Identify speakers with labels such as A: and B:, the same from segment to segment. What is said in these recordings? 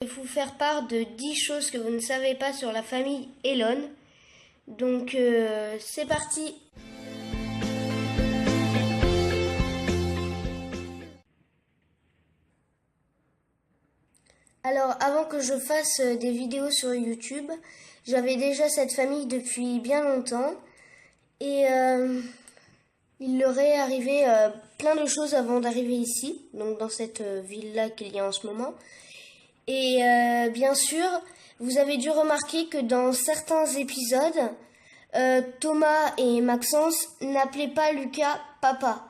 A: Je vais vous faire part de 10 choses que vous ne savez pas sur la famille Elon. Donc c'est parti. Alors avant que je fasse des vidéos sur YouTube, j'avais déjà cette famille depuis bien longtemps. Et il leur est arrivé plein de choses avant d'arriver ici, donc dans cette ville-là qu'il y a en ce moment. Et bien sûr, vous avez dû remarquer que dans certains épisodes, Thomas et Maxence n'appelaient pas Lucas papa.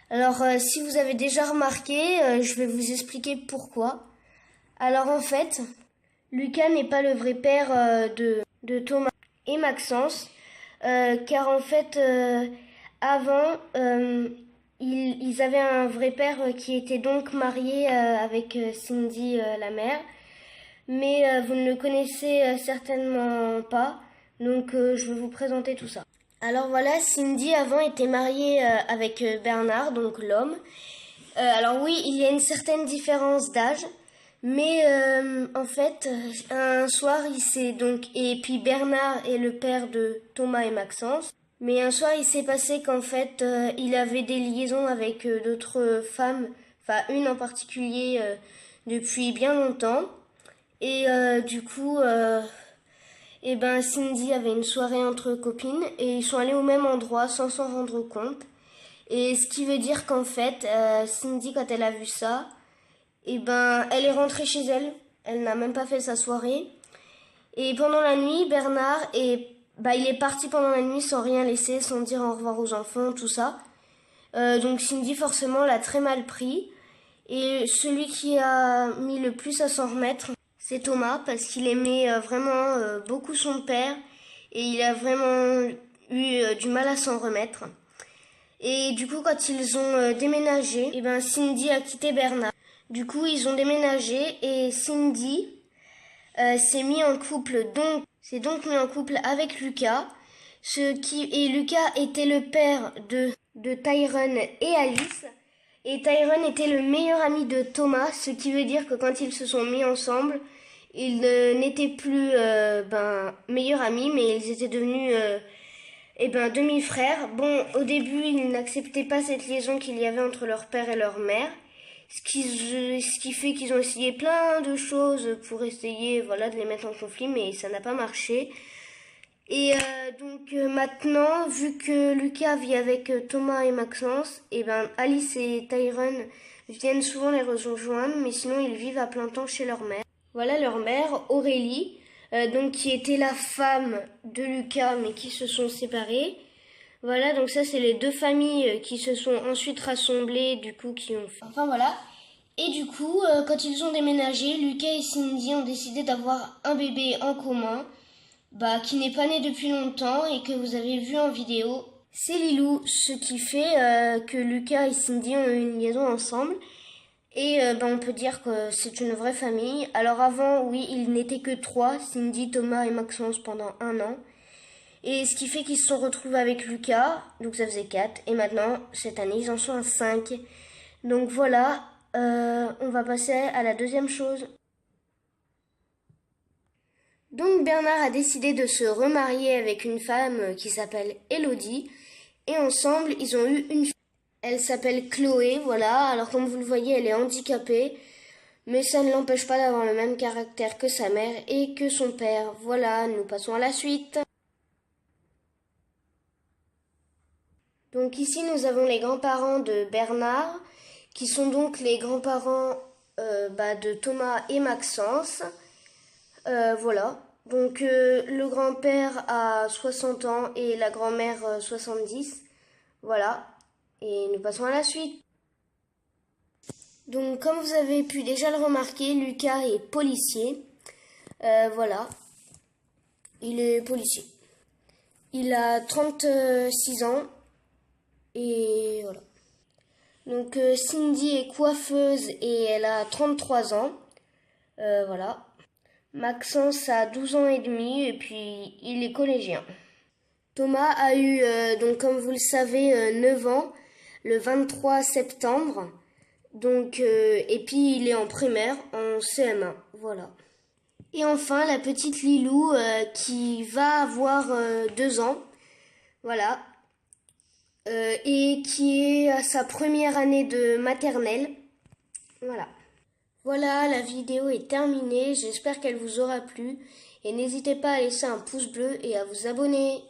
A: Alors si vous avez déjà remarqué, je vais vous expliquer pourquoi. Alors en fait, Lucas n'est pas le vrai père de Thomas et Maxence, car en fait, avant, ils avaient un vrai père qui était donc marié avec Cindy, la mère. Mais vous ne le connaissez certainement pas, donc je vais vous présenter tout ça. Alors voilà, Cindy avant était mariée avec Bernard, donc l'homme. Alors oui, il y a une certaine différence d'âge, mais en fait, un soir, il s'est donc... Et puis Bernard est le père de Thomas et Maxence. Mais un soir, il s'est passé qu'en fait, il avait des liaisons avec d'autres femmes, enfin une en particulier, depuis bien longtemps. Et du coup, eh ben Cindy avait une soirée entre copines et ils sont allés au même endroit sans s'en rendre compte. Et ce qui veut dire qu'en fait, Cindy, quand elle a vu ça, eh ben elle est rentrée chez elle. Elle n'a même pas fait sa soirée. Et pendant la nuit, il est parti pendant la nuit sans rien laisser, sans dire au revoir aux enfants, tout ça. Donc Cindy forcément l'a très mal pris. Et celui qui a mis le plus à s'en remettre, c'est Thomas, parce qu'il aimait vraiment beaucoup son père et il a vraiment eu du mal à s'en remettre. Et du coup, quand ils ont déménagé, eh ben Cindy a quitté Bernard. Du coup, ils ont déménagé et Cindy s'est donc mis en couple avec Lucas, et Lucas était le père de Tyrone et Alice. Et Tyrone était le meilleur ami de Thomas, ce qui veut dire que quand ils se sont mis ensemble, ils n'étaient plus meilleurs amis, mais ils étaient devenus demi-frères. Bon, au début, ils n'acceptaient pas cette liaison qu'il y avait entre leur père et leur mère, ce qui fait qu'ils ont essayé plein de choses pour essayer de les mettre en conflit, mais ça n'a pas marché. Et maintenant, vu que Lucas vit avec Thomas et Maxence, Alice et Tyrone viennent souvent les rejoindre, mais sinon ils vivent à plein temps chez leur mère. Voilà leur mère, Aurélie, qui était la femme de Lucas, mais qui se sont séparées. Voilà, donc ça c'est les deux familles qui se sont ensuite rassemblées, du coup qui ont... Enfin voilà. Et du coup, quand ils ont déménagé, Lucas et Cindy ont décidé d'avoir un bébé en commun. Qui n'est pas né depuis longtemps et que vous avez vu en vidéo. C'est Lilou, ce qui fait que Lucas et Cindy ont eu une liaison ensemble. Et on peut dire que c'est une vraie famille. Alors avant, oui, ils n'étaient que trois, Cindy, Thomas et Maxence pendant 1 an. Et ce qui fait qu'ils se sont retrouvés avec Lucas, donc ça faisait 4. Et maintenant, cette année, ils en sont à 5. Donc voilà, on va passer à la deuxième chose. Donc Bernard a décidé de se remarier avec une femme qui s'appelle Elodie et ensemble ils ont eu une fille. Elle s'appelle Chloé, voilà. Alors comme vous le voyez, elle est handicapée, mais ça ne l'empêche pas d'avoir le même caractère que sa mère et que son père. Voilà, nous passons à la suite. Donc ici nous avons les grands-parents de Bernard, qui sont donc les grands-parents de Thomas et Maxence. Voilà. Donc le grand-père a 60 ans et la grand-mère 70. Voilà. Et nous passons à la suite. Donc comme vous avez pu déjà le remarquer, Lucas est policier. Voilà. Il est policier. Il a 36 ans. Et voilà. Donc Cindy est coiffeuse et elle a 33 ans. Voilà. Maxence a 12 ans et demi et puis il est collégien. Thomas a eu, comme vous le savez, 9 ans le 23 septembre. Donc, et puis il est en primaire, en CM1, voilà. Et enfin, la petite Lilou qui va avoir 2 ans, voilà, et qui est à sa première année de maternelle, voilà. Voilà, la vidéo est terminée, j'espère qu'elle vous aura plu, et n'hésitez pas à laisser un pouce bleu et à vous abonner.